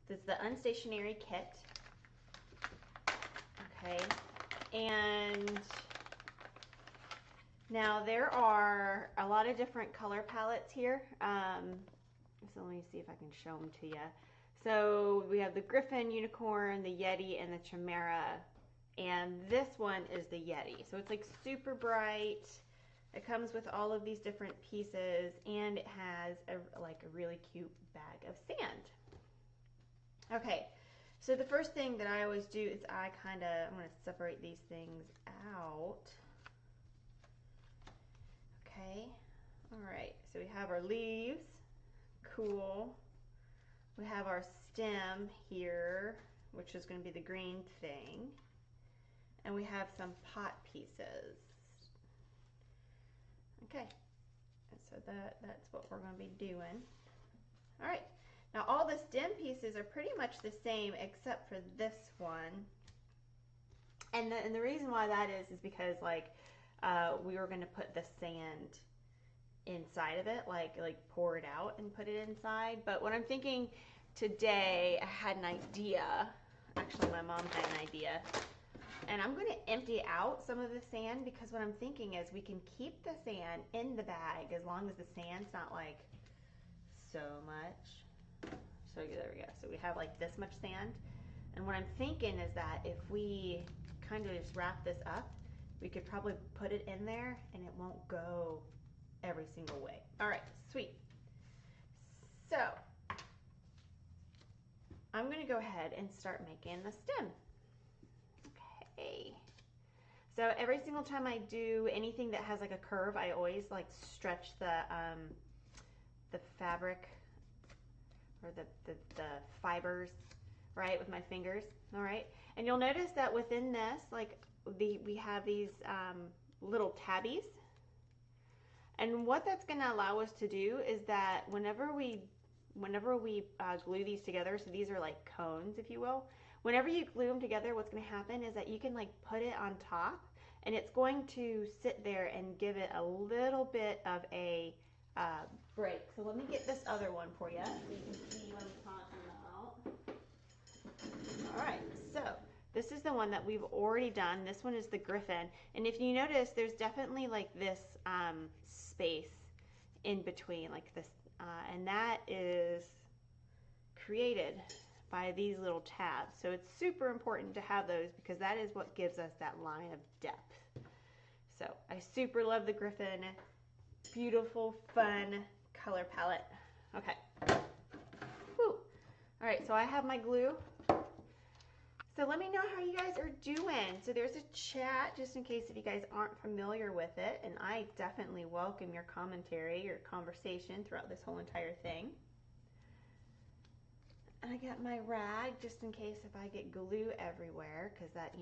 This is the unstationary kit. Okay, and now there are a lot of different color palettes here. So let me see if I can show them to you. So we have the Griffin, Unicorn, the Yeti, and the Chimera. And this one is the Yeti. So it's like super bright. It comes with all of these different pieces, and it has a really cute bag of sand. Okay, so the first thing that I always do is I'm going to separate these things out. Okay, all right, so we have our leaves, cool. We have our stem here, which is going to be the green thing. And we have some pot pieces. Okay, and so that's what we're going to be doing. All right, now all the stem pieces are pretty much the same except for this one. And the reason why that is because we were going to put the sand inside of it, like pour it out and put it inside. But what I'm thinking today, I had an idea. Actually, my mom had an idea. And I'm going to empty out some of the sand, because what I'm thinking is we can keep the sand in the bag as long as the sand's not like so much. So there we go. So we have like this much sand. And what I'm thinking is that if we kind of just wrap this up, we could probably put it in there and it won't go every single way. All right, sweet. So I'm going to go ahead and start making the stem. Okay. So every single time I do anything that has like a curve, I always like stretch the fabric or the fibers, right, with my fingers. All right. And you'll notice that within this, we have these little tabbies. And what that's going to allow us to do is that whenever we glue these together, so these are like cones, if you will. Whenever you glue them together, what's going to happen is that you can like put it on top, and it's going to sit there and give it a little bit of a break. So let me get this other one for you so you can see what I'm talking about. All right, so this is the one that we've already done. This one is the Griffin. And if you notice, there's definitely like this space in between, like this, and that is created by these little tabs. So it's super important to have those, because that is what gives us that line of depth. So I super love the Griffin. Beautiful, fun color palette. Okay. Whew. All right, so I have my glue. So let me know how you guys are doing. So there's a chat, just in case if you guys aren't familiar with it, and I definitely welcome your commentary, your conversation throughout this whole entire thing. I got my rag just in case if I get glue everywhere, because that,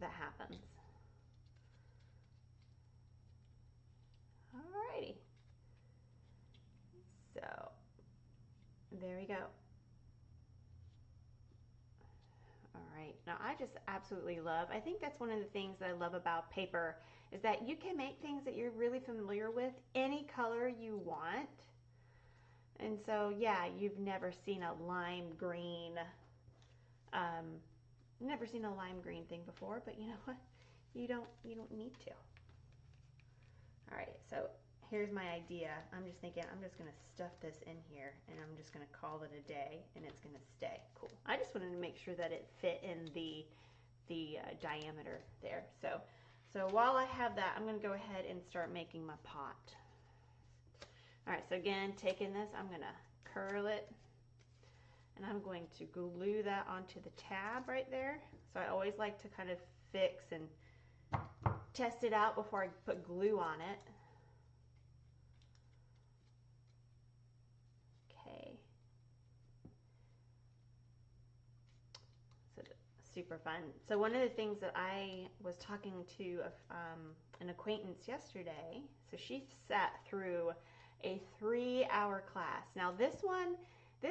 that happens. Alrighty. So there we go. All right, now I just absolutely love, I think that's one of the things that I love about paper, is that you can make things that you're really familiar with any color you want. And so, yeah, you've never seen a lime green, never seen a lime green thing before, but you know what? You don't need to. All right, so here's my idea. I'm just thinking I'm just gonna stuff this in here, and I'm just gonna call it a day, and it's gonna stay. Cool. I just wanted to make sure that it fit in the diameter there. So while I have that, I'm gonna go ahead and start making my pot. All right, so again, taking this, I'm gonna curl it, and I'm going to glue that onto the tab right there. So I always like to kind of fix and test it out before I put glue on it. Okay. So super fun. So one of the things that I was talking to an acquaintance yesterday, so she sat through a 3-hour class. Now this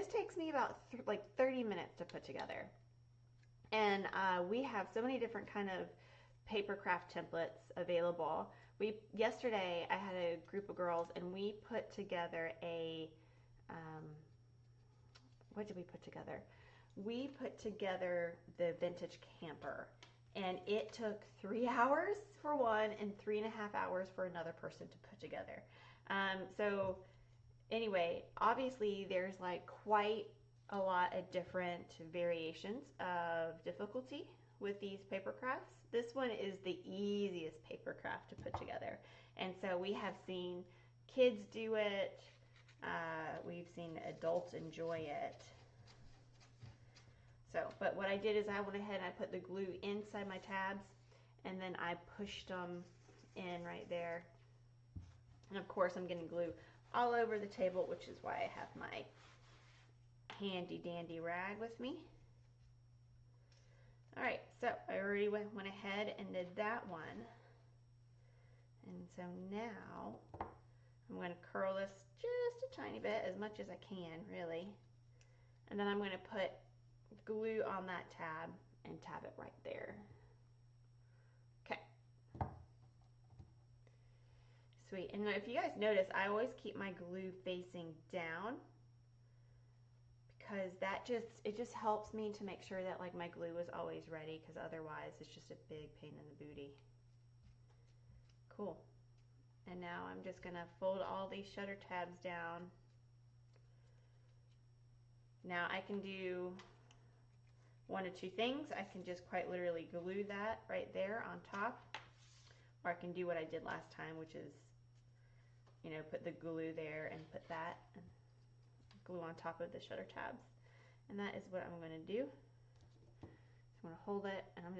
takes me about like 30 minutes to put together. And we have so many different kind of paper craft templates available. Yesterday I had a group of girls, and we put together a, what did we put together? we put together the vintage camper, and it took 3 hours for one and 3.5 hours for another person to put together. So anyway, obviously there's like quite a lot of different variations of difficulty with these paper crafts. This one is the easiest paper craft to put together. And so we have seen kids do it. We've seen adults enjoy it. So, but what I did is I went ahead and I put the glue inside my tabs, and then I pushed them in right there. And of course I'm getting glue all over the table, which is why I have my handy dandy rag with me. All right, so I already went ahead and did that one. And so now I'm going to curl this just a tiny bit, as much as I can, really. And then I'm going to put glue on that tab and tab it right there. Okay. Sweet. And if you guys notice, I always keep my glue facing down, because that just helps me to make sure that like my glue is always ready, because otherwise it's just a big pain in the booty. Cool. And now I'm just gonna fold all these shutter tabs down. Now I can do one of two things. I can just quite literally glue that right there on top, or I can do what I did last time, which is, you know, put the glue there and put that glue on top of the shutter tabs. And that is what I'm going to do. So I'm going to hold it, and I'm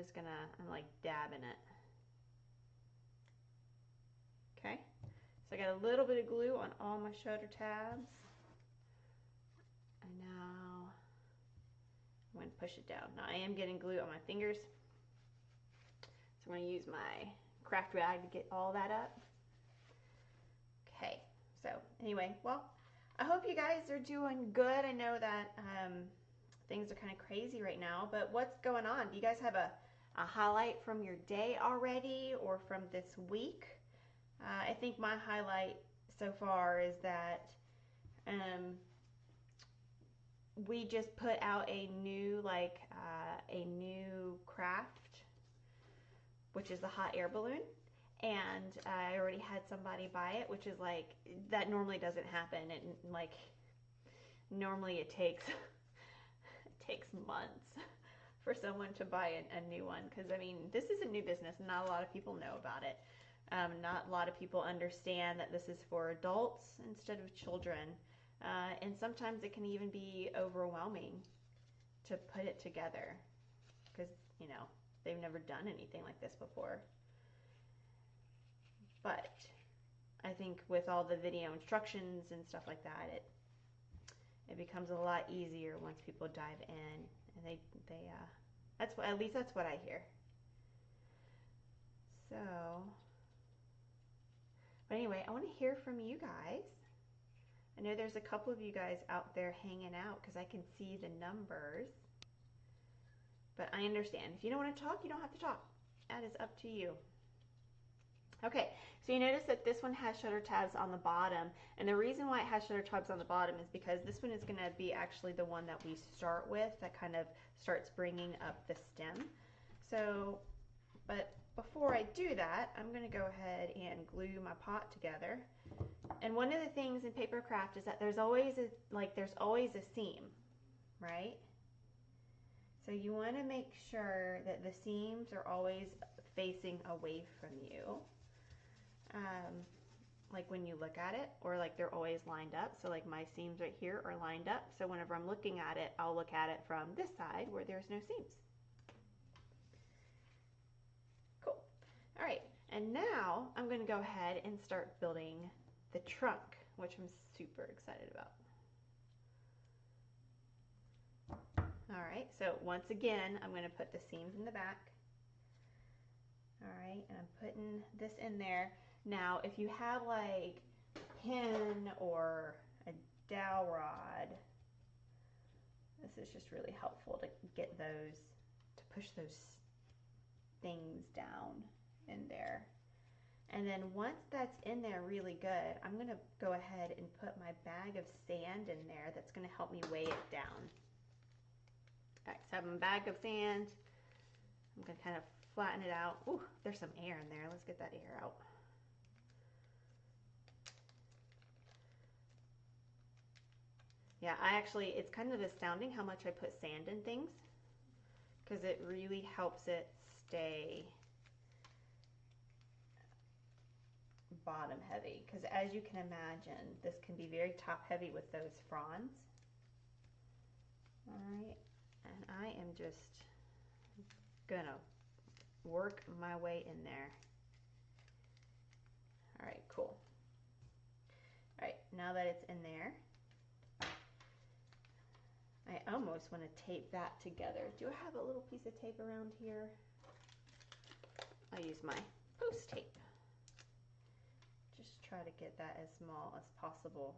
like dabbing it. Okay, so I got a little bit of glue on all my shutter tabs. And now I'm going to push it down. Now I am getting glue on my fingers, so I'm going to use my craft rag to get all that up. Okay, so anyway, well, I hope you guys are doing good. I know that things are kind of crazy right now, but what's going on? Do you guys have a highlight from your day already, or from this week? I think my highlight so far is that we just put out a new new craft, which is the hot air balloon. And I already had somebody buy it, which is like, that normally doesn't happen. And like, normally it takes months for someone to buy a new one. Because I mean, this is a new business, and not a lot of people know about it. Not a lot of people understand that this is for adults instead of children. And sometimes it can even be overwhelming to put it together, because, you know, they've never done anything like this before. But I think with all the video instructions and stuff like that, it becomes a lot easier once people dive in, and that's what, at least that's what I hear. So, but anyway, I want to hear from you guys. I know there's a couple of you guys out there hanging out, because I can see the numbers. But I understand. If you don't want to talk, you don't have to talk. That is up to you. Okay, so you notice that this one has shutter tabs on the bottom, and the reason why it has shutter tabs on the bottom is because this one is going to be actually the one that we start with, that kind of starts bringing up the stem. So, but before I do that, I'm going to go ahead and glue my pot together. And one of the things in paper craft is that there's always a seam, right? So you want to make sure that the seams are always facing away from you. Like when you look at it, or like they're always lined up. So like my seams right here are lined up. So whenever I'm looking at it, I'll look at it from this side where there's no seams. Cool. All right, and now I'm going to go ahead and start building the trunk, which I'm super excited about. All right, so once again, I'm going to put the seams in the back. All right, and I'm putting this in there. Now, if you have like a pin or a dowel rod, this is just really helpful to get those, to push those things down in there. And then once that's in there really good, I'm going to go ahead and put my bag of sand in there. That's going to help me weigh it down. So I have my bag of sand. I'm going to kind of flatten it out. Ooh, there's some air in there. Let's get that air out. Yeah, it's kind of astounding how much I put sand in things, because it really helps it stay bottom heavy. Because as you can imagine, this can be very top heavy with those fronds. All right, and I am just gonna work my way in there. All right, cool. All right, now that it's in there, I almost want to tape that together. Do I have a little piece of tape around here? I'll use my post tape. Just try to get that as small as possible.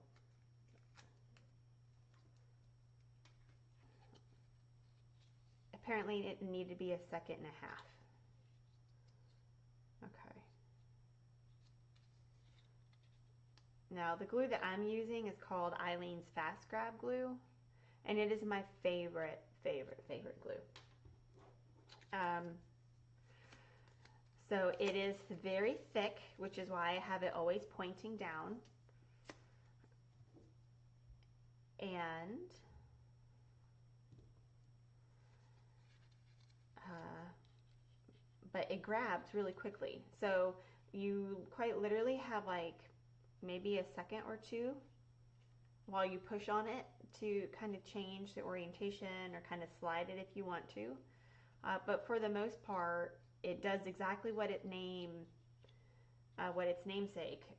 Apparently it needed to be 1.5 seconds. Okay. Now the glue that I'm using is called Eileen's Fast Grab glue, and it is my favorite glue. So it is very thick, which is why I have it always pointing down. And but it grabs really quickly. So you quite literally have like maybe 1 second or 2 while you push on it to kind of change the orientation or kind of slide it if you want to. But for the most part, it does exactly what its namesake.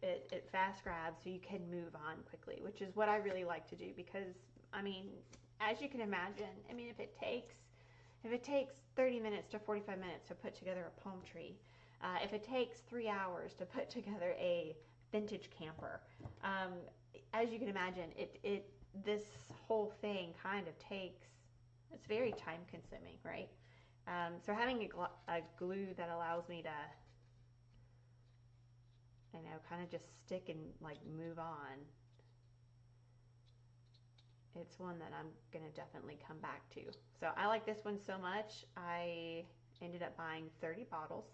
It fast grabs so you can move on quickly, which is what I really like to do, because I mean, as you can imagine, I mean, if it takes 30 minutes to 45 minutes to put together a palm tree, if it takes 3 hours to put together a vintage camper, as you can imagine, this whole thing kind of it's very time consuming, right? So having a glue that allows me to, kind of just stick and like move on, it's one that I'm gonna definitely come back to. So I like this one so much, I ended up buying 30 bottles,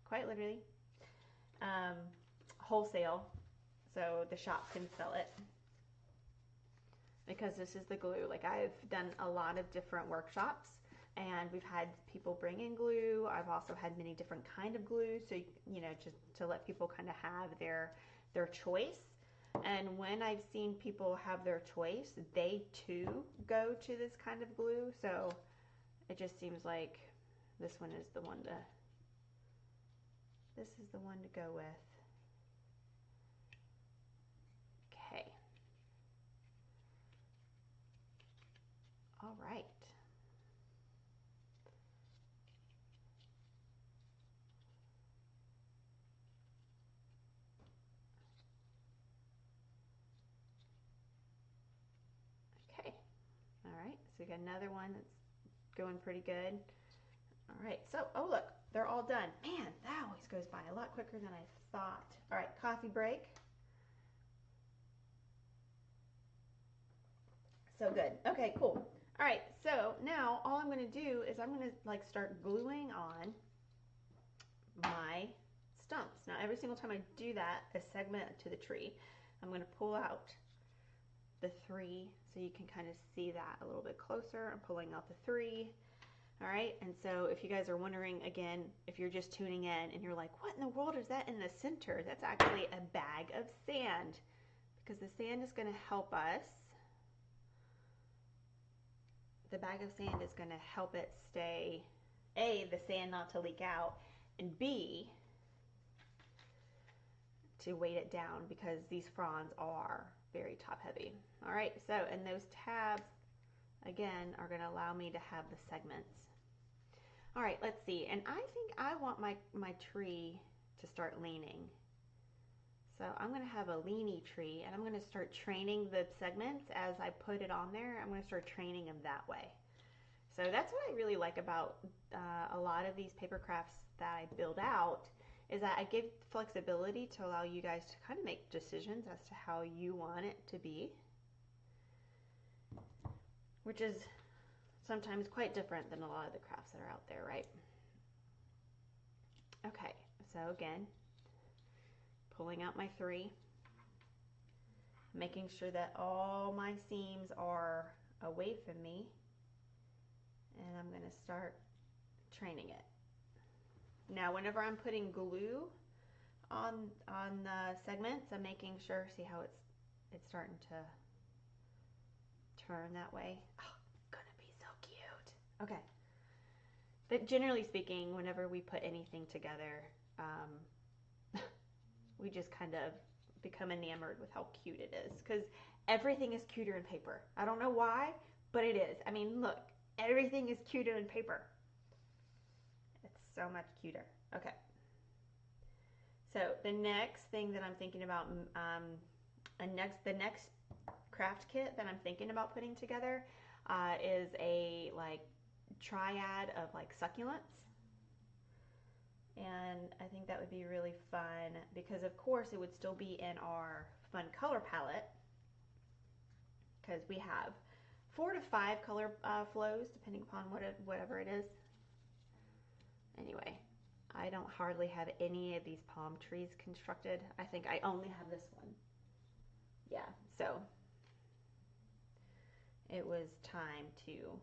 quite literally, wholesale, so the shop can sell it, because this is the glue. Like, I've done a lot of different workshops, and we've had people bring in glue. I've also had many different kind of glue, so just to let people kind of have their choice. And when I've seen people have their choice, they too go to this kind of glue. So it just seems like this is the one to go with. Okay. All right. Okay. All right. So we got another one that's going pretty good. All right. So, oh look, they're all done. Man, that always goes by a lot quicker than I thought. All right, coffee break. So good. Okay, cool. All right, so now all I'm going to do is I'm going to like start gluing on my stumps. Now every single time I do that, a segment to the tree, I'm going to pull out the 3 so you can kind of see that a little bit closer. I'm pulling out the 3. All right, and so if you guys are wondering, again, if you're just tuning in and you're like, what in the world is that in the center? That's actually a bag of sand, because the sand is going to help us. The bag of sand is going to help it stay, A, the sand not to leak out, and B, to weight it down, because these fronds are very top heavy. All right, so, and those tabs, again, are going to allow me to have the segments. All right, let's see. And I think I want my tree to start leaning. So I'm going to have a leany tree, and I'm going to start training the segments as I put it on there. I'm going to start training them that way. So that's what I really like about a lot of these paper crafts that I build out, is that I give flexibility to allow you guys to kind of make decisions as to how you want it to be. which is sometimes quite different than a lot of the crafts that are out there, right? Okay, so again, pulling out my 3, making sure that all my seams are away from me, and I'm going to start training it. Now, whenever I'm putting glue on the segments, I'm making sure, see how it's starting to turn that way. Oh, gonna be so cute. Okay. But generally speaking, whenever we put anything together, we just kind of become enamored with how cute it is, because everything is cuter in paper. I don't know why, but it is. I mean, look, everything is cuter in paper. It's so much cuter. Okay. So the next thing that I'm thinking about, the next craft kit that I'm thinking about putting together is a like triad of like succulents. And I think that would be really fun because of course it would still be in our fun color palette, because we have 4 to 5 color flows depending upon whatever it is. Anyway, I don't hardly have any of these palm trees constructed. I think I only have this one. Yeah, so it was time to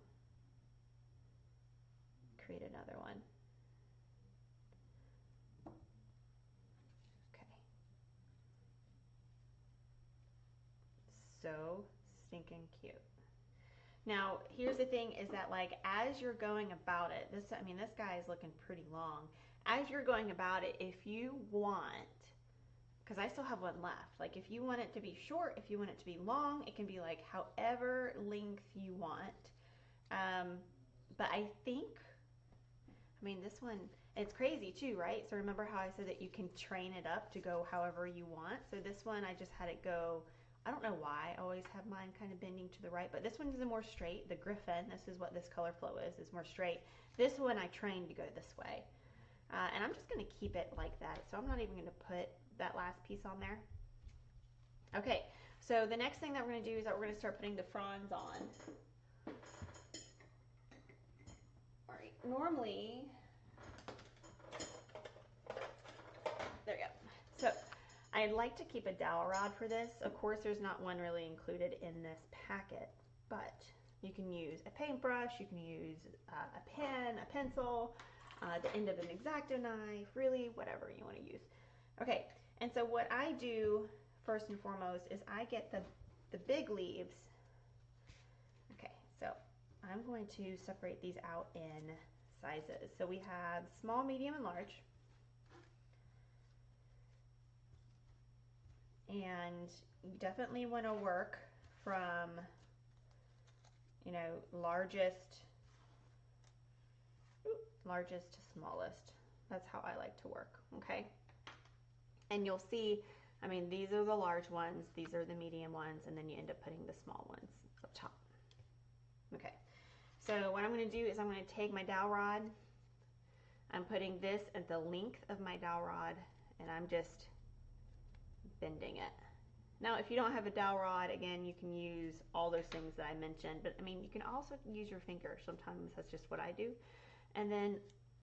create another one. Okay. So stinking cute. Now, here's the thing is that like as you're going about it, this guy is looking pretty long. As you're going about it, if you want, because I still have one left, like if you want it to be short, if you want it to be long, it can be like however length you want. But I think, this one, it's crazy too, right? So remember how I said that you can train it up to go however you want? So this one, I just had it go, I don't know why I always have mine kind of bending to the right, but this one is more straight. The Griffin, this is what this color flow is more straight. This one I trained to go this way. And I'm just going to keep it like that. So I'm not even going to put that last piece on there. Okay, so the next thing that we're going to do is that we're going to start putting the fronds on. All right, normally, there we go. So I'd like to keep a dowel rod for this. Of course, there's not one really included in this packet, but you can use a paintbrush, you can use a pen, a pencil, the end of an X-Acto knife, really whatever you want to use. Okay, and so what I do first and foremost is I get the big leaves. Okay, so I'm going to separate these out in sizes. So we have small, medium, and large. And you definitely want to work from, largest to smallest. That's how I like to work, okay? And you'll see, these are the large ones, these are the medium ones, and then you end up putting the small ones up top. Okay, so what I'm going to do is I'm going to take my dowel rod, I'm putting this at the length of my dowel rod, and I'm just bending it. Now, if you don't have a dowel rod, again, you can use all those things that I mentioned, but you can also use your finger. Sometimes that's just what I do. And then